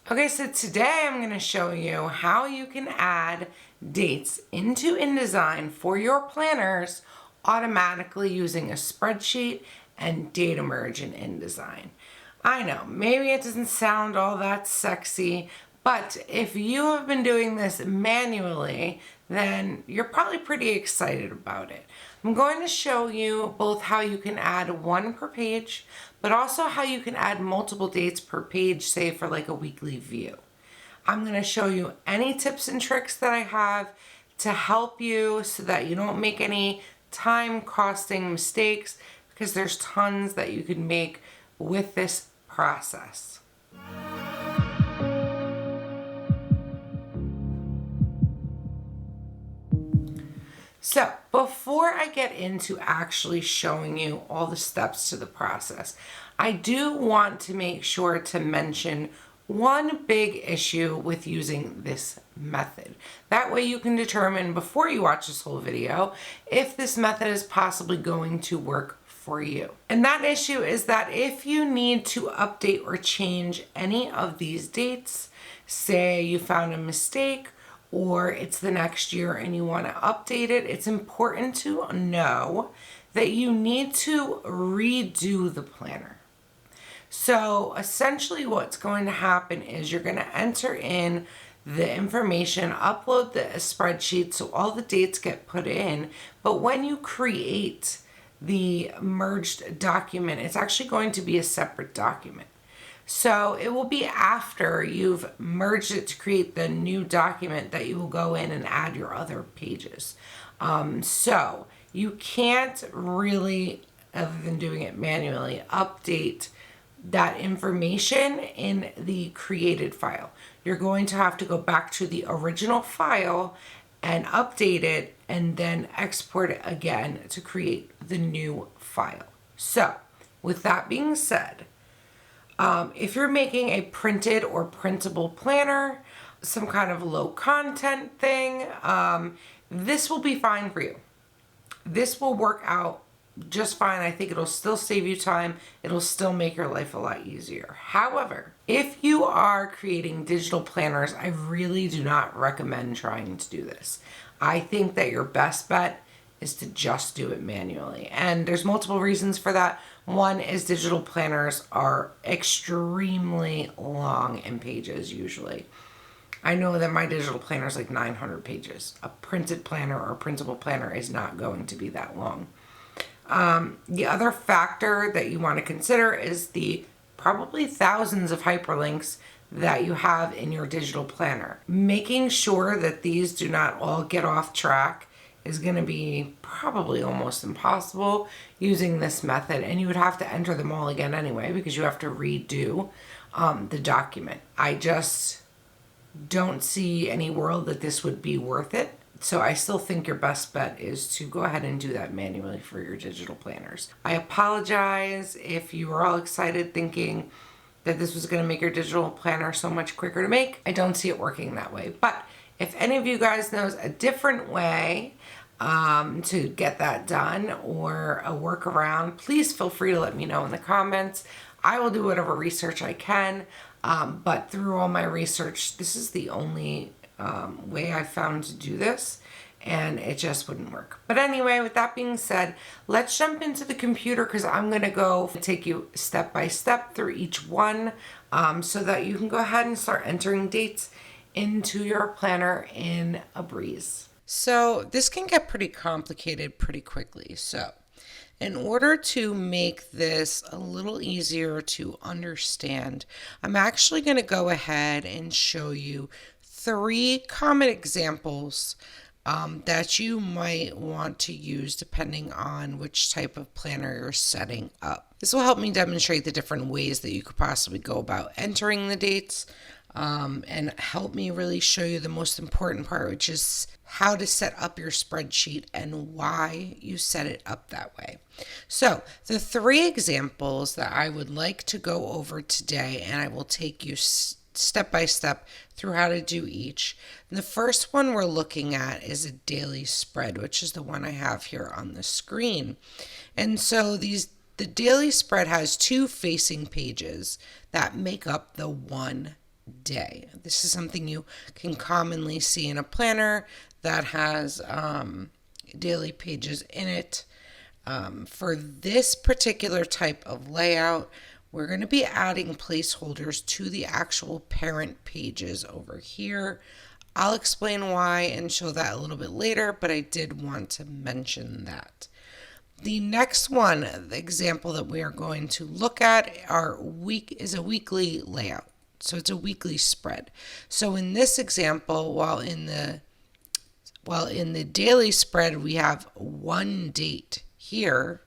Okay, so today I'm going to show you how you can add dates into InDesign for your planners automatically using a spreadsheet and data merge in InDesign. I know, maybe it doesn't sound all that sexy, but if you have been doing this manually, then you're probably pretty excited about it. I'm going to show you both how you can add one per page, but also how you can add multiple dates per page, say for like a weekly view. I'm going to show you any tips and tricks that I have to help you so that you don't make any time costing mistakes, because there's tons that you can make with this process. So before I get into actually showing you all the steps to the process, I do want to make sure to mention one big issue with using this method. That way you can determine before you watch this whole video if this method is possibly going to work for you. And that issue is that if you need to update or change any of these dates, say you found a mistake or it's the next year and you want to update it, it's important to know that you need to redo the planner. So essentially what's going to happen is you're going to enter in the information, upload the spreadsheet so all the dates get put in, but when you create the merged document, it's actually going to be a separate document. So it will be after you've merged it to create the new document that you will go in and add your other pages. So you can't really, other than doing it manually, update that information in the created file. You're going to have to go back to the original file and update it and then export it again to create the new file. So with that being said, if you're making a printed or printable planner, some kind of low content thing, this will be fine for you. This will work out just fine. I think it'll still save you time. It'll still make your life a lot easier. However, if you are creating digital planners, I really do not recommend trying to do this. I think that your best bet is to just do it manually. And there's multiple reasons for that. One is digital planners are extremely long in pages usually. I know that my digital planner is like 900 pages. A printed planner or printable planner is not going to be that long. The other factor that you want to consider is the probably thousands of hyperlinks that you have in your digital planner. Making sure that these do not all get off track is going to be probably almost impossible using this method, and you would have to enter them all again anyway because you have to redo the document. I just don't see any world that this would be worth it. So I still think your best bet is to go ahead and do that manually for your digital planners. I apologize if you were all excited thinking that this was going to make your digital planner so much quicker to make. I don't see it working that way. But if any of you guys knows a different way to get that done or a workaround, please feel free to let me know in the comments. I will do whatever research I can, but through all my research, this is the only way I found to do this, and it just wouldn't work. But anyway, with that being said, let's jump into the computer because I'm going to go take you step by step through each one so that you can go ahead and start entering dates into your planner in a breeze. So this can get pretty complicated pretty quickly. So in order to make this a little easier to understand, I'm actually going to go ahead and show you 3 common examples that you might want to use depending on which type of planner you're setting up. This will help me demonstrate the different ways that you could possibly go about entering the dates and help me really show you the most important part, which is how to set up your spreadsheet and why you set it up that way. So the 3 examples that I would like to go over today, and I will take you step by step through how to do each. And the first one we're looking at is a daily spread, which is the one I have here on the screen. And so the daily spread has 2 facing pages that make up the one day. This is something you can commonly see in a planner that has daily pages in it. For this particular type of layout, we're going to be adding placeholders to the actual parent pages over here. I'll explain why and show that a little bit later, but I did want to mention that. The next one, the example that we are going to look at is a weekly layout. So it's a weekly spread. So in this example, while in the daily spread we have one date here,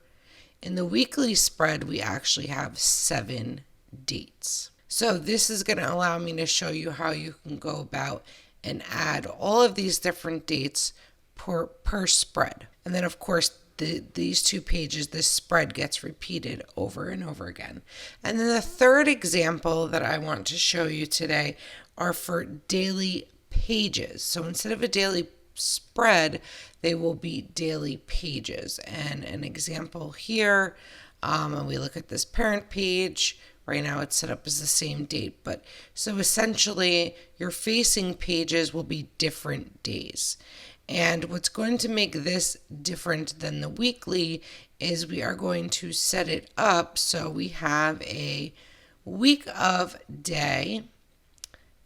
in the weekly spread we actually have 7 dates. So this is going to allow me to show you how you can go about and add all of these different dates per spread. And then of course these 2 pages, this spread gets repeated over and over again. And then the third example that I want to show you today are for daily pages. So instead of a daily spread, they will be daily pages. And an example here, and we look at this parent page. Right now it's set up as the same date, but so essentially your facing pages will be different days. And what's going to make this different than the weekly is we are going to set it up so we have a week of day.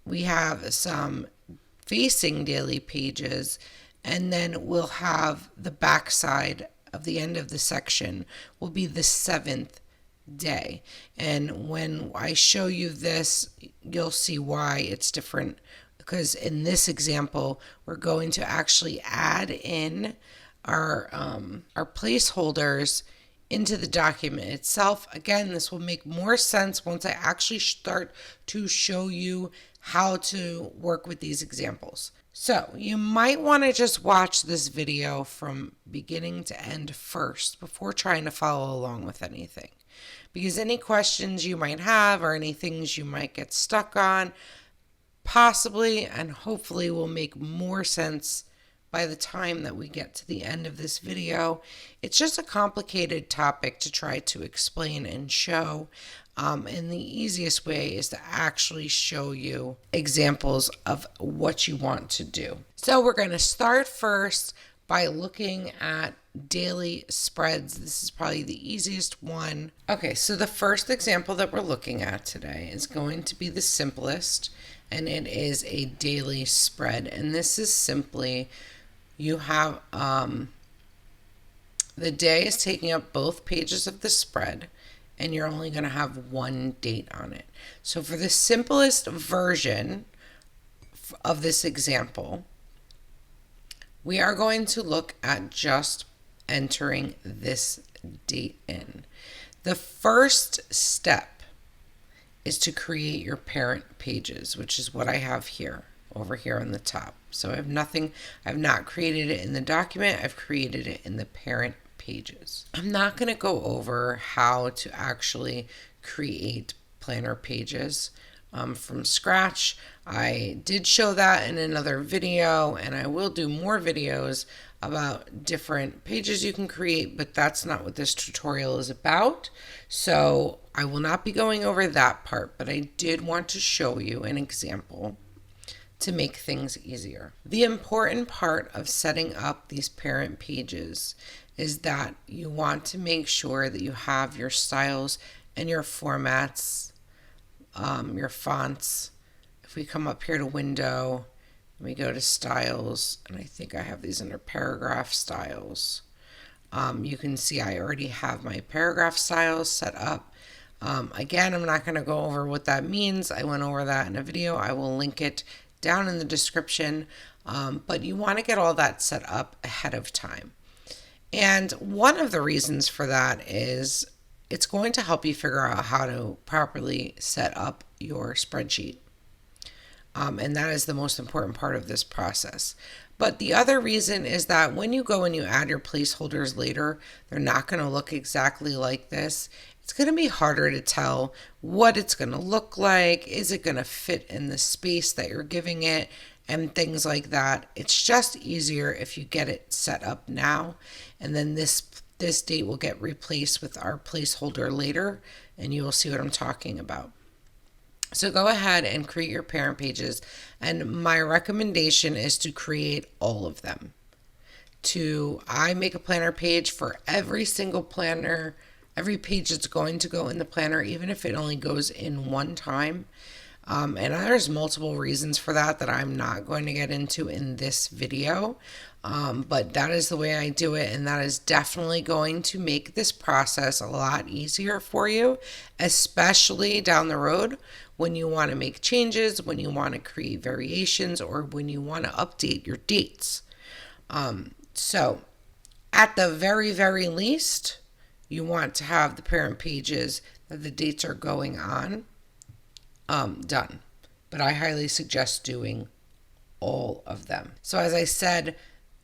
We have some facing daily pages, and then we'll have the backside of the end of the section will be the 7th day. And when I show you this, you'll see why it's different. Because in this example, we're going to actually add in our placeholders into the document itself. Again, this will make more sense once I actually start to show you how to work with these examples. So you might want to just watch this video from beginning to end first before trying to follow along with anything. Because any questions you might have or any things you might get stuck on, possibly and hopefully will make more sense by the time that we get to the end of this video. It's just a complicated topic to try to explain and show, and the easiest way is to actually show you examples of what you want to do. So we're going to start first by looking at daily spreads. This is probably the easiest one. Okay, so the first example that we're looking at today is going to be the simplest, and it is a daily spread. And this is simply, you have the day is taking up both pages of the spread, and you're only going to have one date on it. So for the simplest version of this example, we are going to look at just entering this date in. The first step is to create your parent pages, which is what I have here, over here on the top. So I've not created it in the document, I've created it in the parent pages. I'm not going to go over how to actually create planner pages from scratch. I did show that in another video, and I will do more videos about different pages you can create, but that's not what this tutorial is about. So I will not be going over that part, but I did want to show you an example to make things easier. The important part of setting up these parent pages is that you want to make sure that you have your styles and your formats, your fonts. If we come up here to window, we go to styles, and I think I have these under paragraph styles. You can see I already have my paragraph styles set up. Again, I'm not going to go over what that means. I went over that in a video. I will link it down in the description. But you want to get all that set up ahead of time. And one of the reasons for that is it's going to help you figure out how to properly set up your spreadsheet. And that is the most important part of this process. But the other reason is that when you go and you add your placeholders later, they're not going to look exactly like this. It's going to be harder to tell what it's going to look like. Is it going to fit in the space that you're giving it? And things like that. It's just easier if you get it set up now, and then this date will get replaced with our placeholder later, and you will see what I'm talking about. So go ahead and create your parent pages. And my recommendation is to create all of them. I make a planner page for every single planner, every page that's going to go in the planner, even if it only goes in one time. And there's multiple reasons for that I'm not going to get into in this video. But that is the way I do it, and that is definitely going to make this process a lot easier for you, especially down the road when you want to make changes, when you want to create variations, or when you want to update your dates. So at the very, very least, you want to have the parent pages that the dates are going on done. But I highly suggest doing all of them. So as I said,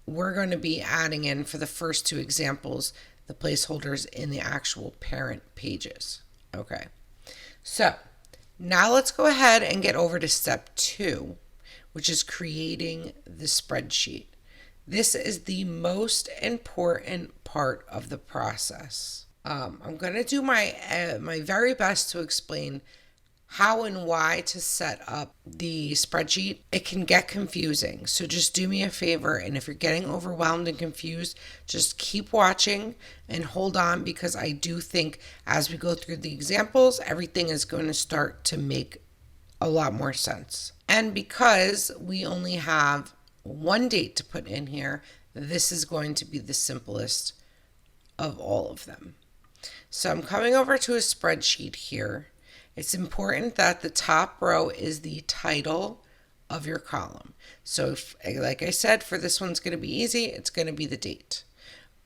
we're going to be adding in, for the first two examples, the placeholders in the actual parent pages. Okay. So now let's go ahead and get over to step 2, which is creating the spreadsheet. This is the most important part of the process. I'm going to do my very best to explain how and why to set up the spreadsheet. It can get confusing, so just do me a favor, and if you're getting overwhelmed and confused, just keep watching and hold on, because I do think as we go through the examples, everything is going to start to make a lot more sense. And because we only have one date to put in here, this is going to be the simplest of all of them. So I'm coming over to a spreadsheet here. It's important that the top row is the title of your column. So like I said, for this one's going to be easy. It's going to be the date.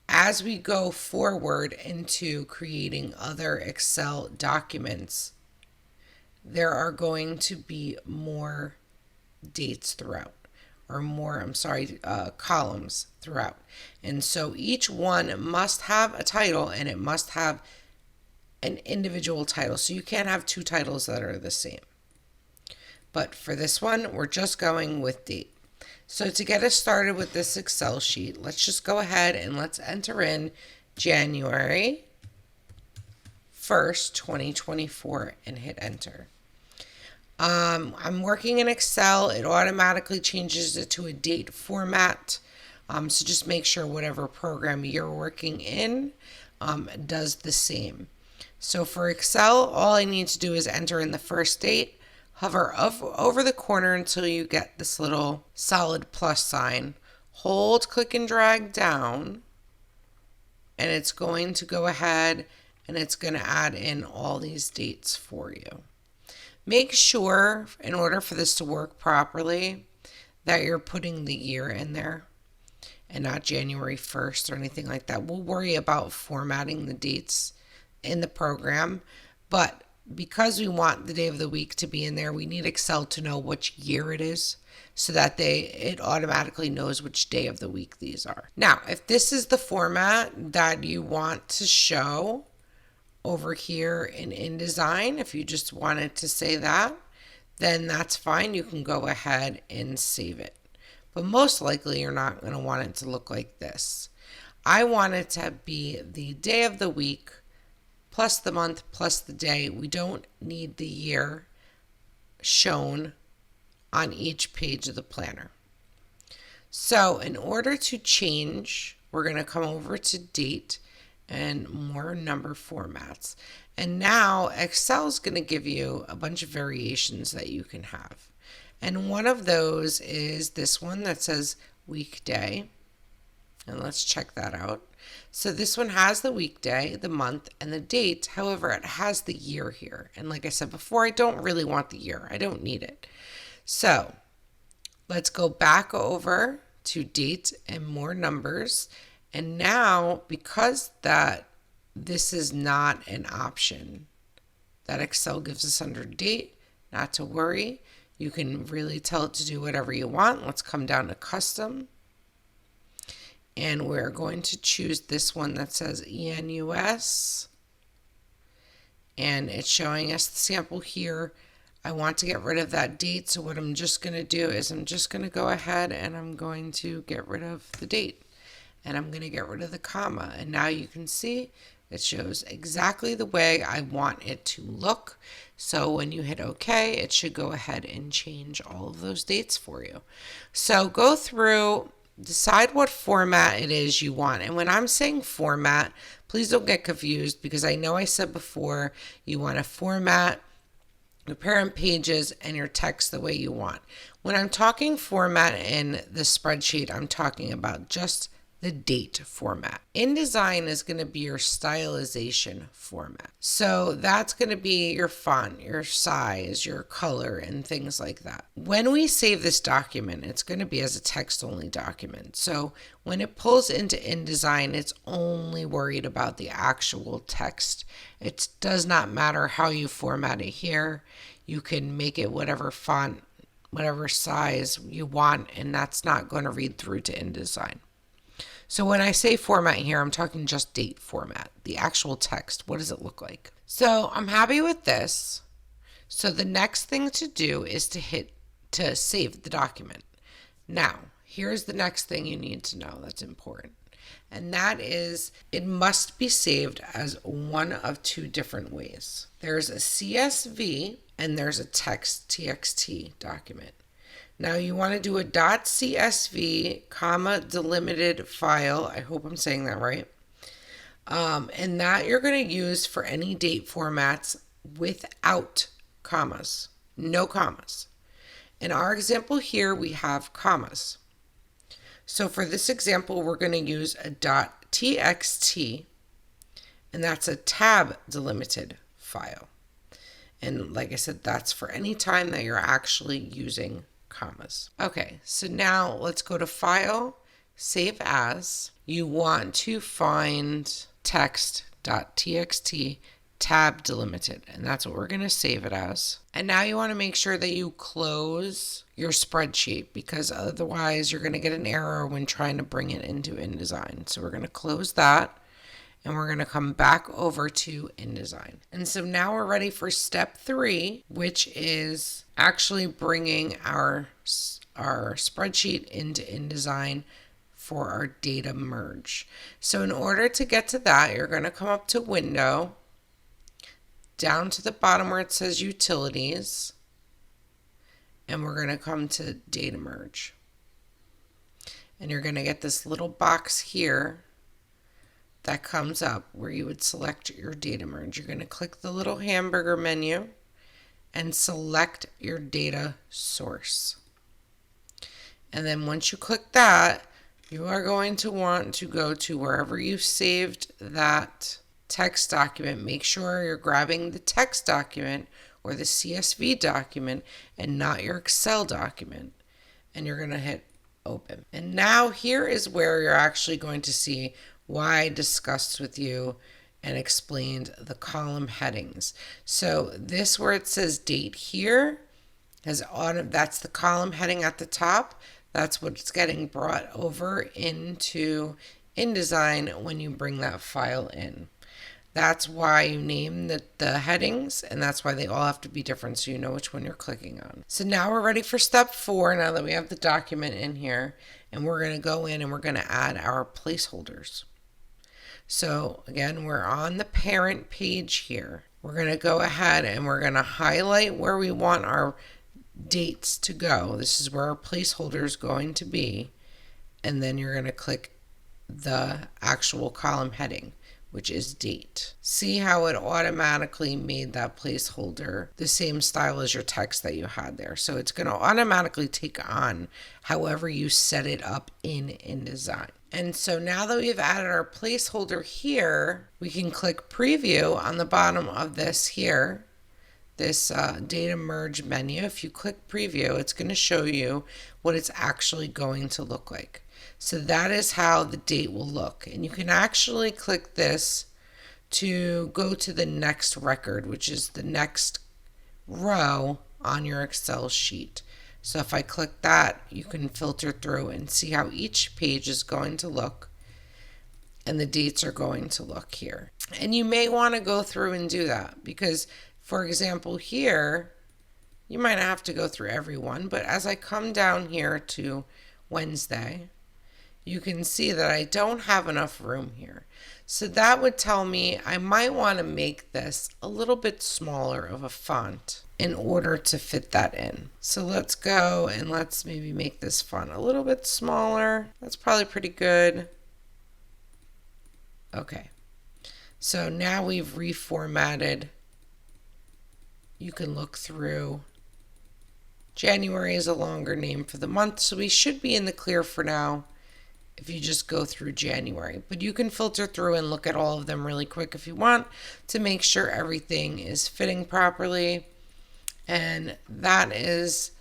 As we go forward into creating other Excel documents, there are going to be more dates throughout, or more, columns throughout. And so each one must have a title, and it must have an individual title. So you can't have two titles that are the same. But for this one, we're just going with date. So to get us started with this Excel sheet, let's just go ahead and let's enter in January 1st, 2024 and hit enter. I'm working in Excel. It automatically changes it to a date format. So just make sure whatever program you're working in does the same. So for Excel, all I need to do is enter in the first date, hover over the corner until you get this little solid plus sign, hold, click and drag down, and it's going to go ahead and it's going to add in all these dates for you. Make sure, in order for this to work properly, that you're putting the year in there and not January 1st or anything like that. We'll worry about formatting the dates in the program, but because we want the day of the week to be in there, we need Excel to know which year it is, so that it automatically knows which day of the week these are. Now, if this is the format that you want to show over here in InDesign, if you just wanted to say that, then that's fine. You can go ahead and save it. But most likely you're not going to want it to look like this. I want it to be the day of the week plus the month plus the day. We don't need the year shown on each page of the planner. So in order to change, we're going to come over to date and more number formats. And now Excel is going to give you a bunch of variations that you can have. And one of those is this one that says weekday. And let's check that out. So this one has the weekday, the month, and the date. However, it has the year here. And like I said before, I don't really want the year. I don't need it. So let's go back over to date and more numbers. And now, because this is not an option that Excel gives us under date, not to worry. You can really tell it to do whatever you want. Let's come down to custom. And we're going to choose this one that says ENUS. And it's showing us the sample here. I want to get rid of that date. So what I'm just going to do is I'm just going to go ahead and I'm going to get rid of the date. And I'm going to get rid of the comma. And now you can see It shows exactly the way I want it to look. So when you hit OK, it should go ahead and change all of those dates for you. So go through, decide what format it is you want. And when I'm saying format, please don't get confused, because I know I said before you want to format your parent pages and your text the way you want. When I'm talking format in the spreadsheet, I'm talking about just the date format. InDesign is going to be your stylization format. So that's going to be your font, your size, your color, and things like that. When we save this document, it's going to be as a text-only document. So when it pulls into InDesign, it's only worried about the actual text. It does not matter how you format it here. You can make it whatever font, whatever size you want, and that's not going to read through to InDesign. So when I say format here, I'm talking just date format, the actual text. What does it look like? So I'm happy with this. So the next thing to do is to save the document. Now, here's the next thing you need to know that's important. And that is, it must be saved as one of two different ways. There's a CSV and there's a text TXT document. Now you want to do a .csv, comma, delimited file. I hope I'm saying that right. And that you're going to use for any date formats without commas, no commas. In our example here, we have commas. So for this example, we're going to use a .txt, and that's a tab delimited file. And like I said, that's for any time that you're actually using commas. Okay, so now let's go to File, Save As. You want to find text.txt tab delimited, and that's what we're going to save it as. And now you want to make sure that you close your spreadsheet, because otherwise you're going to get an error when trying to bring it into InDesign. So we're going to close that, and we're going to come back over to InDesign. And so now we're ready for step 3, which is actually bringing our spreadsheet into InDesign for our data merge. So in order to get to that, you're going to come up to Window, down to the bottom where it says Utilities, and we're going to come to Data Merge. And you're going to get this little box here that comes up where you would select your data merge. You're going to click the little hamburger menu and select your data source. And then once you click that, you are going to want to go to wherever you saved that text document. Make sure you're grabbing the text document or the CSV document and not your Excel document. And you're going to hit open. And now here is where you're actually going to see why I discussed with you and explained the column headings. So this where it says date here, that's the column heading at the top. That's what's getting brought over into InDesign when you bring that file in. That's why you name the headings, and that's why they all have to be different so you know which one you're clicking on. So now we're ready for step 4, now that we have the document in here, and we're going to go in and we're going to add our placeholders. So again, we're on the parent page here. We're going to go ahead and we're going to highlight where we want our dates to go. This is where our placeholder is going to be. And then you're going to click the actual column heading, which is date. See how it automatically made that placeholder the same style as your text that you had there. So it's going to automatically take on however you set it up in InDesign. And so now that we've added our placeholder here, we can click preview on the bottom of this here, this data merge menu. If you click preview, it's going to show you what it's actually going to look like. So that is how the date will look. And you can actually click this to go to the next record, which is the next row on your Excel sheet. So if I click that, you can filter through and see how each page is going to look and the dates are going to look here. And you may want to go through and do that because, for example, here, you might not have to go through every one, but as I come down here to Wednesday, you can see that I don't have enough room here. So that would tell me I might want to make this a little bit smaller of a font in order to fit that in. So let's go and let's maybe make this font a little bit smaller. That's probably pretty good. Okay. So now we've reformatted. You can look through. January is a longer name for the month, so we should be in the clear for now if you just go through January. But you can filter through and look at all of them really quick if you want to make sure everything is fitting properly. And that is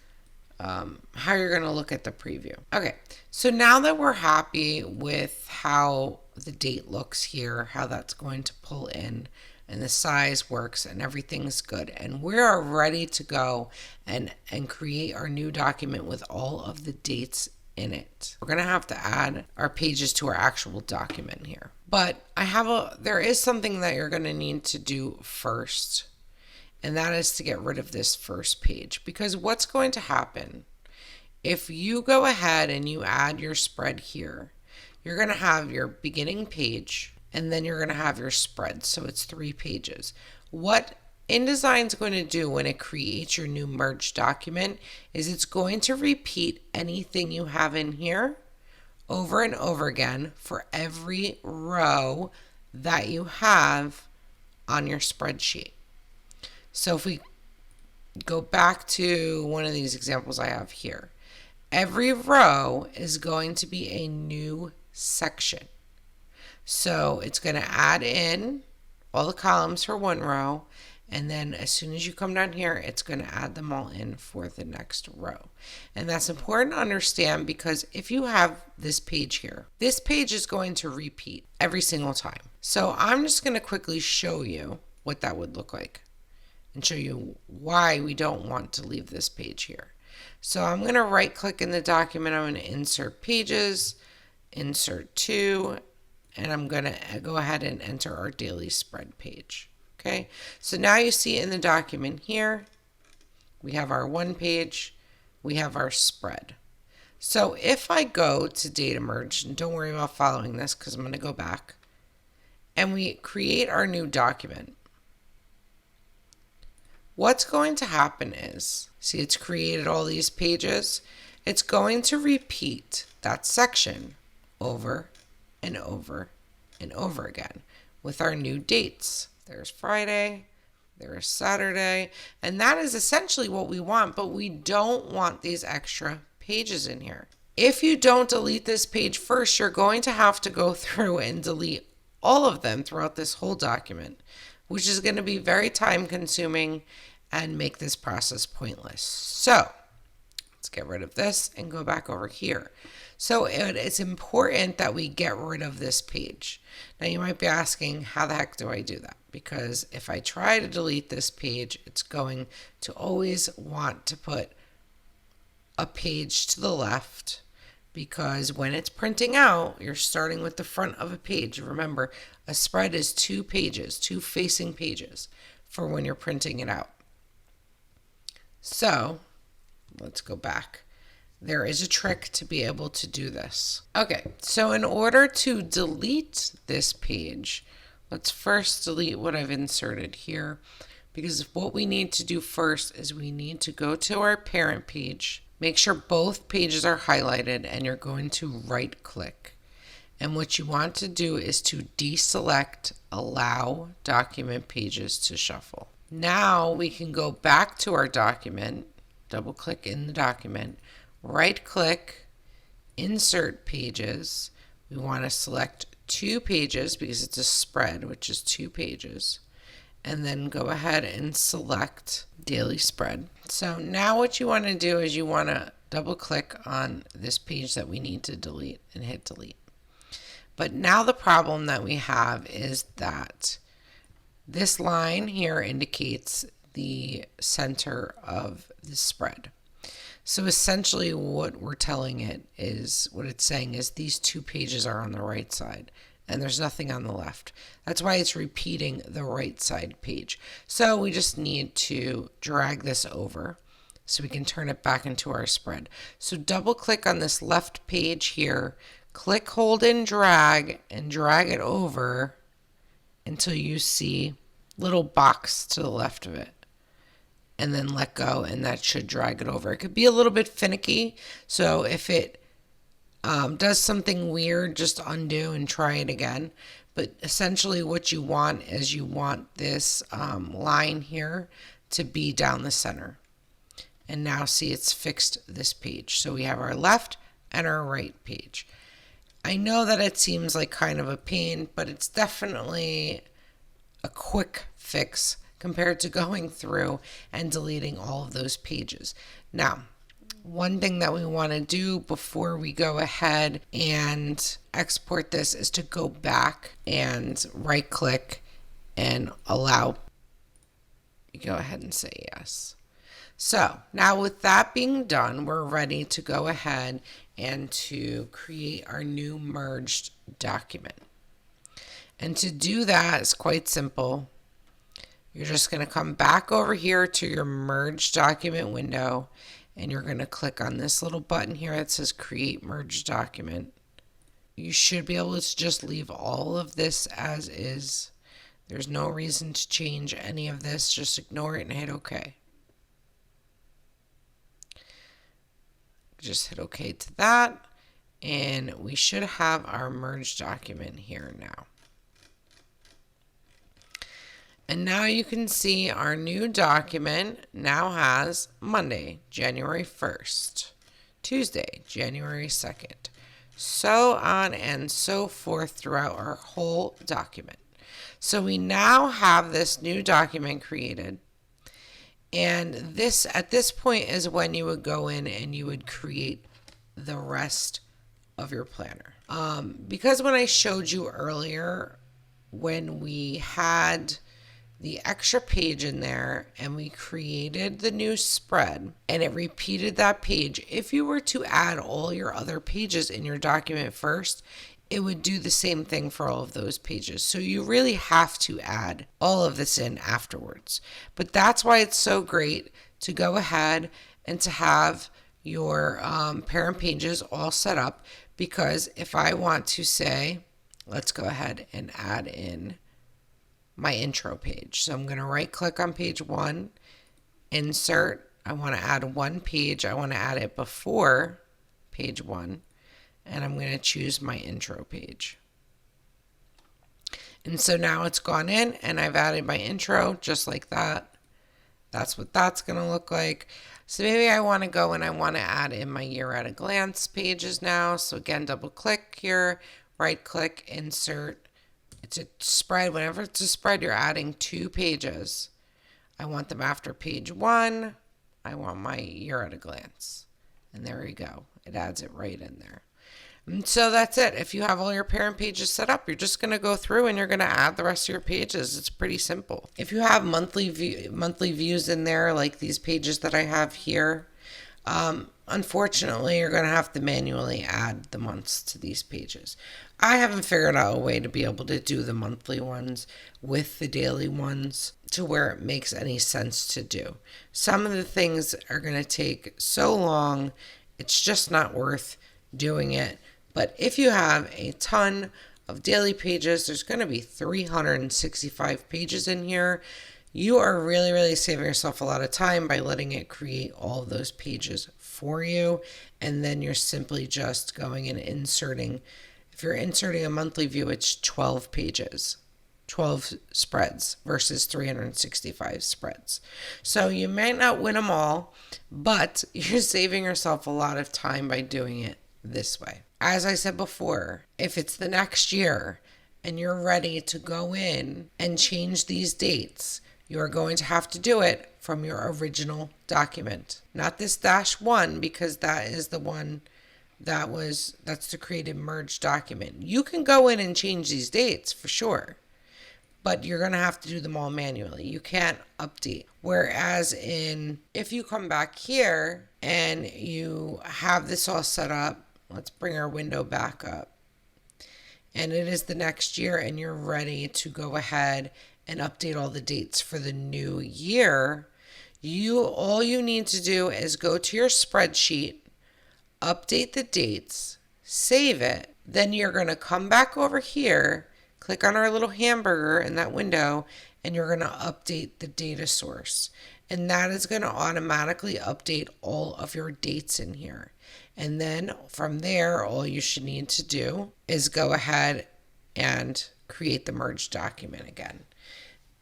how you're going to look at the preview. Okay, so now that we're happy with how the date looks here, how that's going to pull in, and the size works and everything's good, and we are ready to go and create our new document with all of the dates in it. We're gonna have to add our pages to our actual document here. But there is something that you're gonna need to do first, and that is to get rid of this first page. Because what's going to happen if you go ahead and you add your spread here, you're gonna have your beginning page and then you're gonna have your spread. So it's 3 pages. What InDesign is going to do when it creates your new merged document is it's going to repeat anything you have in here over and over again for every row that you have on your spreadsheet. So if we go back to one of these examples I have here, every row is going to be a new section. So it's going to add in all the columns for one row, and then as soon as you come down here, it's going to add them all in for the next row. And that's important to understand because if you have this page here, this page is going to repeat every single time. So I'm just going to quickly show you what that would look like and show you why we don't want to leave this page here. So I'm going to right click in the document. I'm going to insert pages, insert to, and I'm going to go ahead and enter our daily spread page. Okay, so now you see in the document here, we have our one page, we have our spread. So if I go to data merge, and don't worry about following this because I'm going to go back, and we create our new document, what's going to happen is, see it's created all these pages, it's going to repeat that section over and over and over again with our new dates. There's Friday, there's Saturday, and that is essentially what we want, but we don't want these extra pages in here. If you don't delete this page first, you're going to have to go through and delete all of them throughout this whole document, which is going to be very time consuming and make this process pointless. So let's get rid of this and go back over here. So it's important that we get rid of this page. Now you might be asking, how the heck do I do that? Because if I try to delete this page, it's going to always want to put a page to the left, because when it's printing out, you're starting with the front of a page. Remember, a spread is 2 pages, 2 facing pages for when you're printing it out. So let's go back. There is a trick to be able to do this. Okay, so in order to delete this page, let's first delete what I've inserted here, because what we need to do first is we need to go to our parent page, make sure both pages are highlighted, and you're going to right click. And what you want to do is to deselect Allow Document Pages to Shuffle. Now we can go back to our document, double click in the document, right click, insert pages. We want to select 2 pages because it's a spread, which is 2 pages. And then go ahead and select daily spread. So now what you want to do is you want to double click on this page that we need to delete and hit delete. But now the problem that we have is that this line here indicates the center of the spread. So essentially what we're telling it is, what it's saying is these 2 pages are on the right side and there's nothing on the left. That's why it's repeating the right side page. So we just need to drag this over so we can turn it back into our spread. So double click on this left page here, click, hold, and drag it over until you see little box to the left of it. And then let go, and that should drag it over. It could be a little bit finicky, so if it does something weird, just undo and try it again. But essentially what you want is you want this line here to be down the center. And now see, it's fixed this page. So we have our left and our right page. I know that it seems like kind of a pain, but it's definitely a quick fix compared to going through and deleting all of those pages. Now, one thing that we want to do before we go ahead and export this is to go back and right click and allow. Go ahead and say yes. So now with that being done, we're ready to go ahead and to create our new merged document. And to do that is quite simple. You're just going to come back over here to your merged document window, and you're going to click on this little button here that says create merged document. You should be able to just leave all of this as is. There's no reason to change any of this. Just ignore it and hit OK. Just hit OK to that, and we should have our merged document here now. And now you can see our new document now has Monday, January 1st, Tuesday, January 2nd, so on and so forth throughout our whole document. So we now have this new document created. And this, at this point, is when you would go in and you would create the rest of your planner. Because when I showed you earlier, when we had the extra page in there and we created the new spread and it repeated that page, if you were to add all your other pages in your document first, it would do the same thing for all of those pages. So you really have to add all of this in afterwards. But that's why it's so great to go ahead and to have your parent pages all set up, because if I want to say, let's go ahead and add in my intro page. So I'm going to right click on page 1, insert. I want to add one page. I want to add it before page 1. And I'm going to choose my intro page. And so now it's gone in and I've added my intro just like that. That's what that's going to look like. So maybe I want to go and I want to add in my year at a glance pages now. So again, double click here, right click, insert. It's a spread. Whenever it's a spread, you're adding 2 pages. I want them after page 1. I want my year at a glance. And there we go. It adds it right in there. And so that's it. If you have all your parent pages set up, you're just going to go through and you're going to add the rest of your pages. It's pretty simple. If you have monthly views in there, like these pages that I have here, unfortunately, you're going to have to manually add the months to these pages. I haven't figured out a way to be able to do the monthly ones with the daily ones to where it makes any sense to do. Some of the things are going to take so long, it's just not worth doing it. But if you have a ton of daily pages, there's going to be 365 pages in here. You are really saving yourself a lot of time by letting it create all of those pages for you. And then you're simply just going and inserting. If you're inserting a monthly view, it's 12 pages, 12 spreads versus 365 spreads. So you might not win them all, but you're saving yourself a lot of time by doing it this way. As I said before, if it's the next year and you're ready to go in and change these dates, you are going to have to do it from your original document. Not this -1, because that is the one that's the created merged document. You can go in and change these dates for sure, but you're going to have to do them all manually. You can't update. Whereas if you come back here and you have this all set up, let's bring our window back up, and it is the next year and you're ready to go ahead and update all the dates for the new year, all you need to do is go to your spreadsheet, update the dates, save it, Then you're going to come back over here, click on our little hamburger in that window, and you're going to update the data source. And that is going to automatically update all of your dates in here. And then from there, all you should need to do is go ahead and create the merged document again.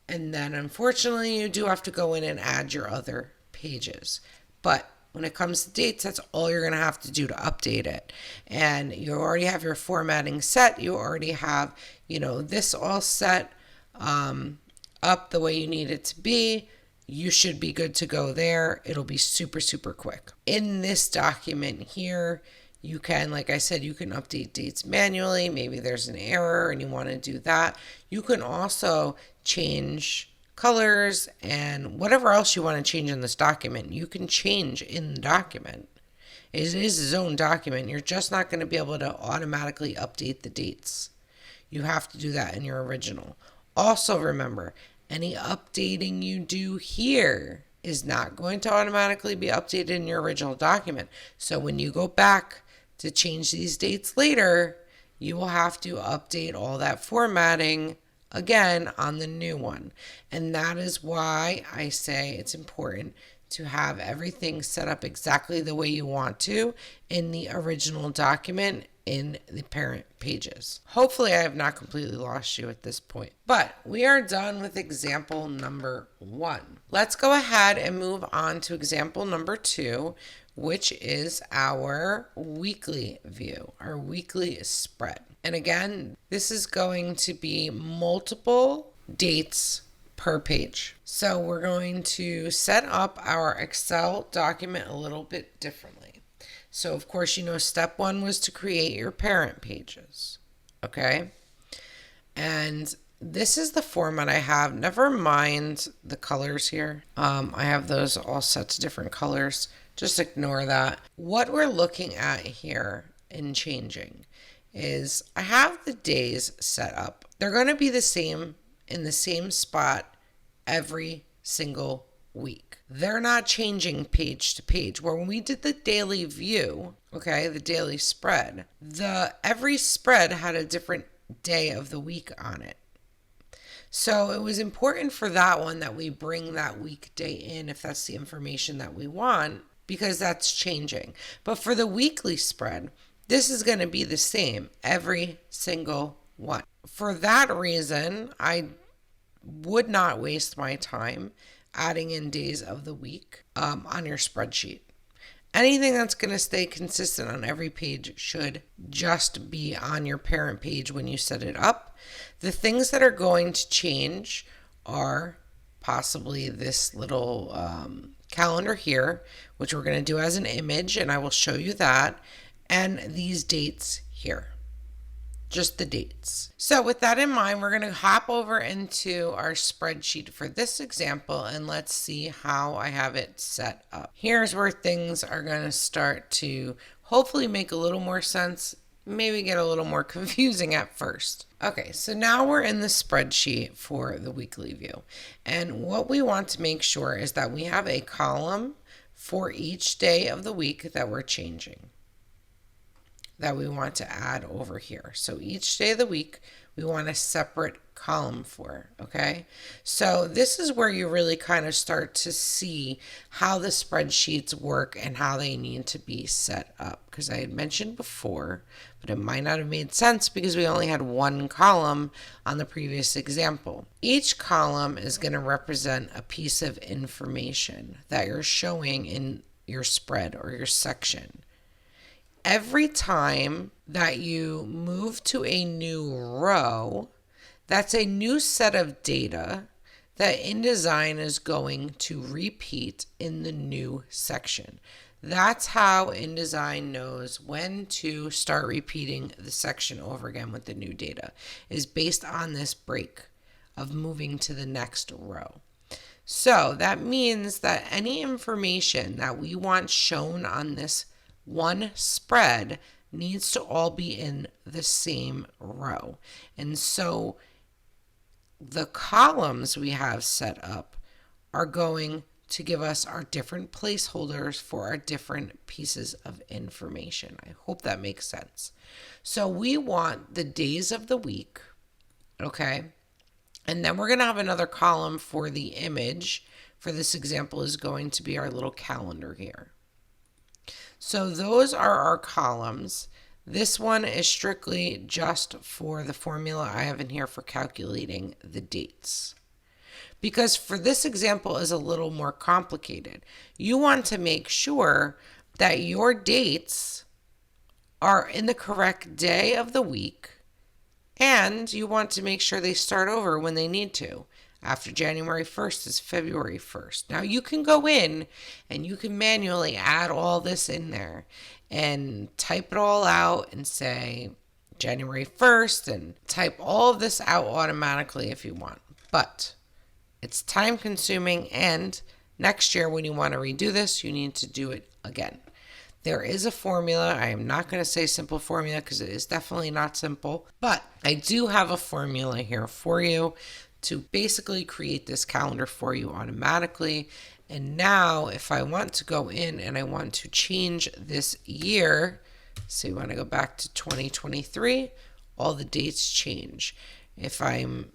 And then unfortunately, you do have to go in and add your other pages. But when it comes to dates, that's all you're going to have to do to update it. And you already have your formatting set. You already have, this all set up the way you need it to be. You should be good to go there. It'll be super, super quick. In this document here, you can, like I said, you can update dates manually. Maybe there's an error and you want to do that. You can also change colors and whatever else you want to change in this document, you can change in the document. It is its own document. You're just not going to be able to automatically update the dates. You have to do that in your original. Also remember, any updating you do here is not going to automatically be updated in your original document. So when you go back to change these dates later, you will have to update all that formatting again on the new one. And that is why I say it's important to have everything set up exactly the way you want to in the original document in the parent pages. Hopefully I have not completely lost you at this point, but we are done with example number 1. Let's go ahead and move on to example number 2, which is our weekly view, our weekly spread. And again, this is going to be multiple dates per page. So we're going to set up our Excel document a little bit differently. So of course, step 1 was to create your parent pages. Okay. And this is the format I have. Never mind the colors here. I have those all set to different colors. Just ignore that. What we're looking at here in changing is I have the days set up. They're going to be the same in the same spot every single week. They're not changing page to page. When we did the daily view, okay, the daily spread, every spread had a different day of the week on it. So it was important for that one that we bring that weekday in if that's the information that we want, because that's changing. But for the weekly spread, this is going to be the same every single one. For that reason, I would not waste my time adding in days of the week on your spreadsheet. Anything that's going to stay consistent on every page should just be on your parent page when you set it up. The things that are going to change are possibly this little calendar here, which we're going to do as an image, and I will show you that, and these dates here. Just the dates. So with that in mind, we're going to hop over into our spreadsheet for this example and let's see how I have it set up. Here's where things are going to start to hopefully make a little more sense, maybe get a little more confusing at first. Okay, so now we're in the spreadsheet for the weekly view. And what we want to make sure is that we have a column for each day of the week that we're changing, that we want to add over here. So each day of the week, we want a separate column for, okay? So this is where you really kind of start to see how the spreadsheets work and how they need to be set up. Because I had mentioned before, but it might not have made sense because we only had one column on the previous example. Each column is going to represent a piece of information that you're showing in your spread or your section. Every time that you move to a new row, that's a new set of data that InDesign is going to repeat in the new section. That's how InDesign knows when to start repeating the section over again with the new data, is based on this break of moving to the next row. So that means that any information that we want shown on this one spread needs to all be in the same row. And so the columns we have set up are going to give us our different placeholders for our different pieces of information. I hope that makes sense. So we want the days of the week, okay? And then we're going to have another column for the image. For this example is going to be our little calendar here. So those are our columns. This one is strictly just for the formula I have in here for calculating the dates. Because for this example is a little more complicated. You want to make sure that your dates are in the correct day of the week, and you want to make sure they start over when they need to. After January 1st is February 1st. Now you can go in and you can manually add all this in there and type it all out and say January 1st and type all of this out automatically if you want. But it's time consuming, and next year when you want to redo this, you need to do it again. There is a formula. I am not going to say simple formula because it is definitely not simple, but I do have a formula here for you to basically create this calendar for you automatically. And now if I want to go in and I want to change this year, so you want to go back to 2023, all the dates change. If I'm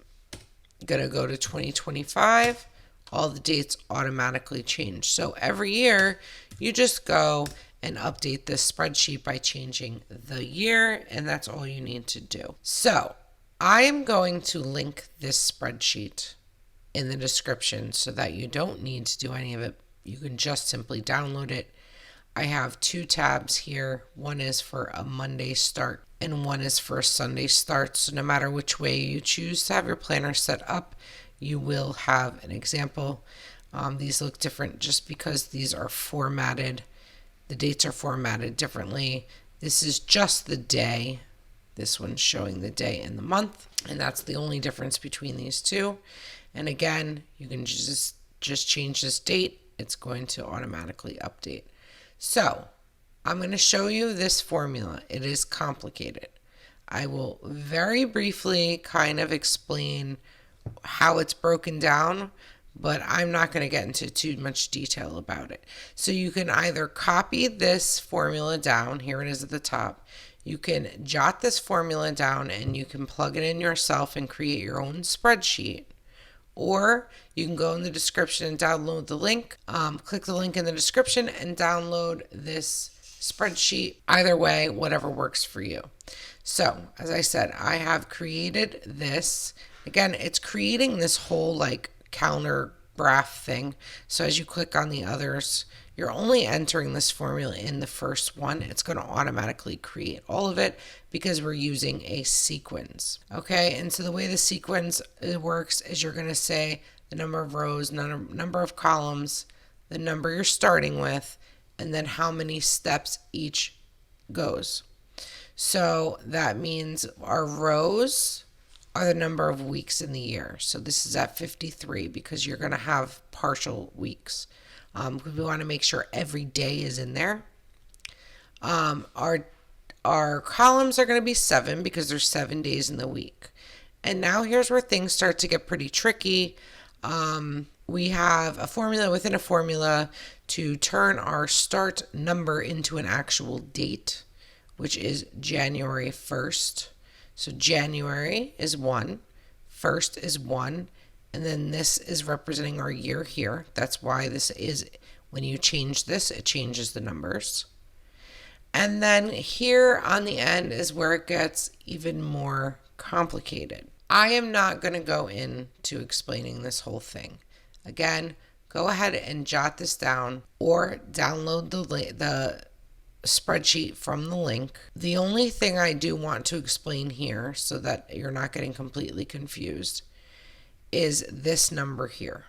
going to go to 2025, all the dates automatically change. So every year you just go and update this spreadsheet by changing the year, and that's all you need to do. So I'm going to link this spreadsheet in the description so that you don't need to do any of it. You can just simply download it. I have two tabs here. One is for a Monday start and one is for a Sunday start. So no matter which way you choose to have your planner set up, you will have an example. These look different just because these are formatted. The dates are formatted differently. This is just the day. This one's showing the day and the month, and that's the only difference between these two. And again, you can just change this date. It's going to automatically update. So I'm going to show you this formula. It is complicated. I will very briefly kind of explain how it's broken down, but I'm not going to get into too much detail about it. So you can either copy this formula down. Here it is at the top. You can jot this formula down and you can plug it in yourself and create your own spreadsheet. Or you can go in the description and download the link. Click the link in the description and download this spreadsheet. Either way, whatever works for you. So, as I said, I have created this. Again, it's creating this whole like calendar graph thing. So as you click on the others, you're only entering this formula in the first one. It's going to automatically create all of it because we're using a sequence. Okay, and so the way the sequence works is you're going to say the number of rows, number of columns, the number you're starting with, and then how many steps each goes. So that means our rows are the number of weeks in the year. So this is at 53 because you're going to have partial weeks. We want to make sure every day is in there. Our columns are going to be 7 because there's 7 days in the week. And now here's where things start to get pretty tricky. We have a formula within a formula to turn our start number into an actual date, which is January 1st. So January is 1, 1st is 1, and then this is representing our year here. That's why this is, when you change this, it changes the numbers. And then here on the end is where it gets even more complicated. I am not going to go into explaining this whole thing. Again, go ahead and jot this down or download the spreadsheet from the link. The only thing I do want to explain here so that you're not getting completely confused is this number here.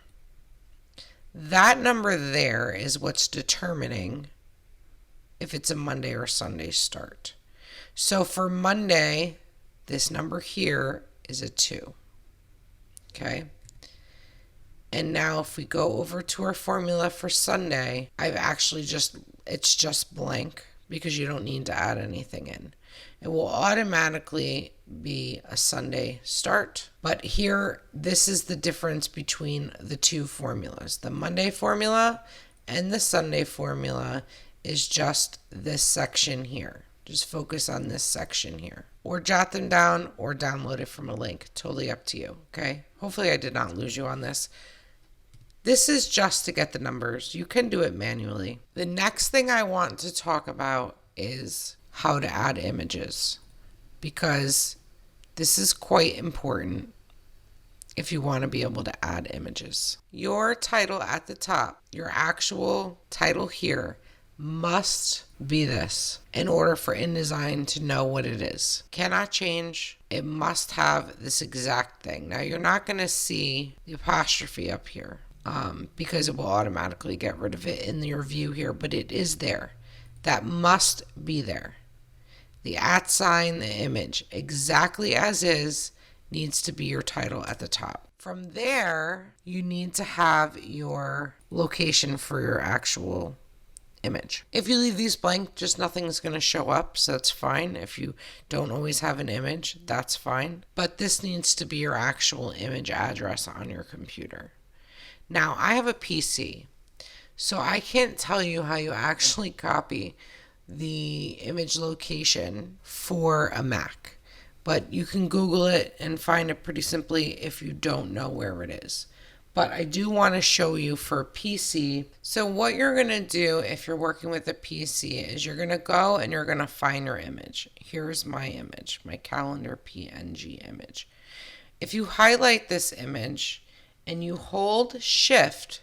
That number there is what's determining if it's a Monday or Sunday start. So for Monday, this number here is a 2. Okay. And now if we go over to our formula for Sunday, it's just blank because you don't need to add anything in. It will automatically be a Sunday start. But here, this is the difference between the two formulas. The Monday formula and the Sunday formula is just this section here. Just focus on this section here. Or jot them down or download it from a link. Totally up to you, okay? Hopefully I did not lose you on this. This is just to get the numbers. You can do it manually. The next thing I want to talk about is how to add images, because this is quite important if you want to be able to add images. Your title at the top, your actual title here, must be this in order for InDesign to know what it is. Cannot change. It must have this exact thing. Now you're not going to see the apostrophe up here because it will automatically get rid of it in your view here, but it is there. That must be there. The @ sign, the image, exactly as is, needs to be your title at the top. From there, you need to have your location for your actual image. If you leave these blank, just nothing's going to show up, so that's fine. If you don't always have an image, that's fine. But this needs to be your actual image address on your computer. Now, I have a PC, so I can't tell you how you actually copy the image location for a Mac, but you can Google it and find it pretty simply if you don't know where it is. But I do want to show you for a PC. So what you're going to do if you're working with a PC is you're going to go and you're going to find your image. Here's my image, my calendar PNG image. If you highlight this image and you hold Shift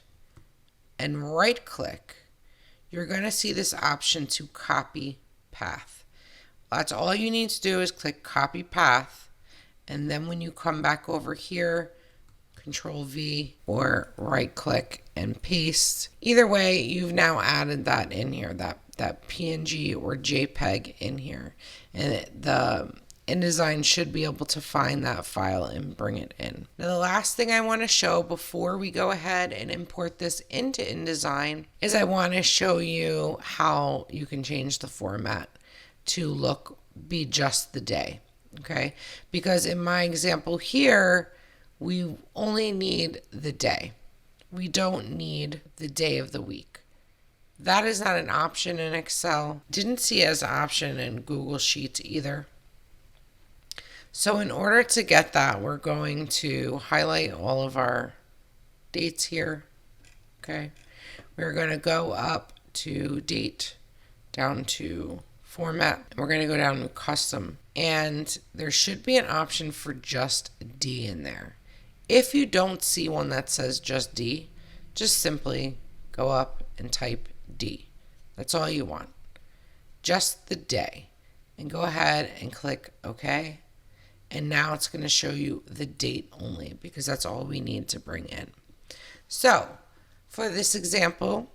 and right click, you're going to see this option to copy path. That's all you need to do is click copy path, and then when you come back over here, Control V or right click and paste. Either way, you've now added that in here, that PNG or JPEG in here, and the InDesign should be able to find that file and bring it in. Now, the last thing I want to show before we go ahead and import this into InDesign is I want to show you how you can change the format to be just the day, okay? Because in my example here, we only need the day. We don't need the day of the week. That is not an option in Excel. Didn't see it as an option in Google Sheets either. So in order to get that, we're going to highlight all of our dates here, okay? We're going to go up to date, down to format, and we're going to go down to custom. And there should be an option for just D in there. If you don't see one that says just D, just simply go up and type D. That's all you want. Just the day. And go ahead and click OK. And now it's going to show you the date only because that's all we need to bring in. So for this example,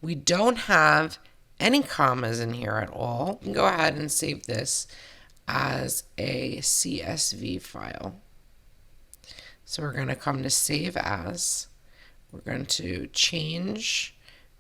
we don't have any commas in here at all. You can go ahead and save this as a CSV file. So we're going to come to Save As. We're going to change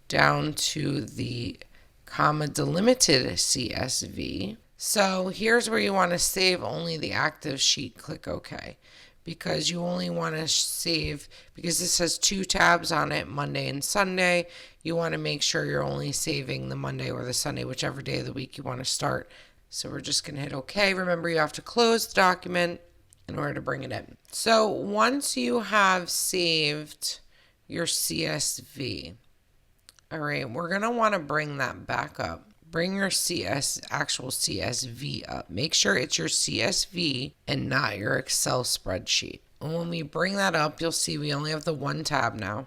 down to the comma delimited CSV. So here's where you want to save only the active sheet. Click OK. Because you only want to save, because this has 2 tabs on it, Monday and Sunday, you want to make sure you're only saving the Monday or the Sunday, whichever day of the week you want to start. So we're just going to hit OK. Remember, you have to close the document in order to bring it in. So once you have saved your CSV, all right, we're going to want to bring that back up. Bring your actual CSV up. Make sure it's your CSV and not your Excel spreadsheet. And when we bring that up, you'll see we only have the 1 tab now.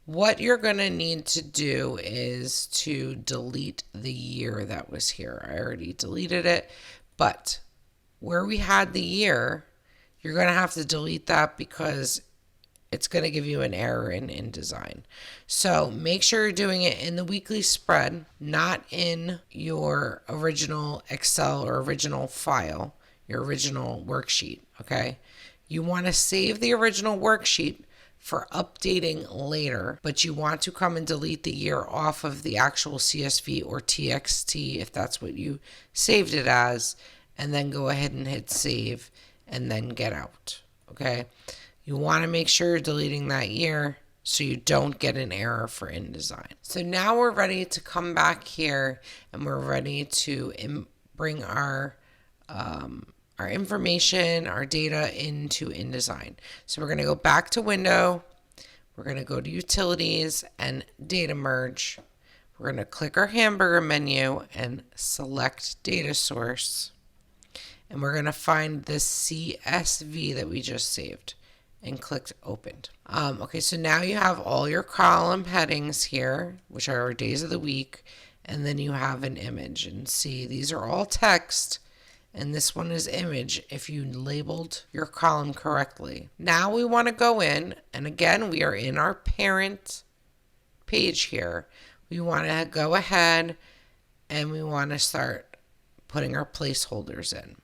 What you're going to need to do is to delete the year that was here. I already deleted it, but where we had the year, you're going to have to delete that because it's going to give you an error in InDesign. So make sure you're doing it in the weekly spread, not in your original Excel or original file, your original worksheet, okay? You want to save the original worksheet, for updating later, but you want to come and delete the year off of the actual CSV or TXT if that's what you saved it as, and then go ahead and hit save and then get out. Okay? You want to make sure you're deleting that year so you don't get an error for InDesign. So now we're ready to come back here and we're ready to bring our information, our data into InDesign. So we're going to go back to Window. We're going to go to Utilities and Data Merge. We're going to click our hamburger menu and select Data Source. And we're going to find this CSV that we just saved and clicked Opened. Okay, so now you have all your column headings here, which are our days of the week, and then you have an image. And see, these are all text, and this one is image if you labeled your column correctly. Now we want to go in, and again, we are in our parent page here. We want to go ahead and we want to start putting our placeholders in,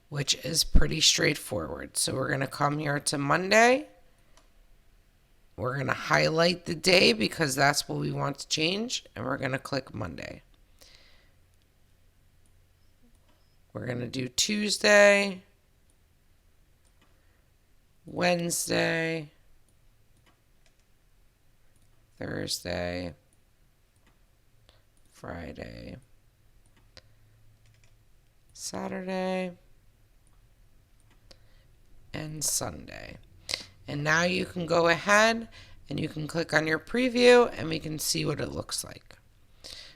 which is pretty straightforward. So we're going to come here to Monday. We're going to highlight the day because that's what we want to change, and we're going to click Monday. We're going to do Tuesday, Wednesday, Thursday, Friday, Saturday, and Sunday. And now you can go ahead and you can click on your preview and we can see what it looks like.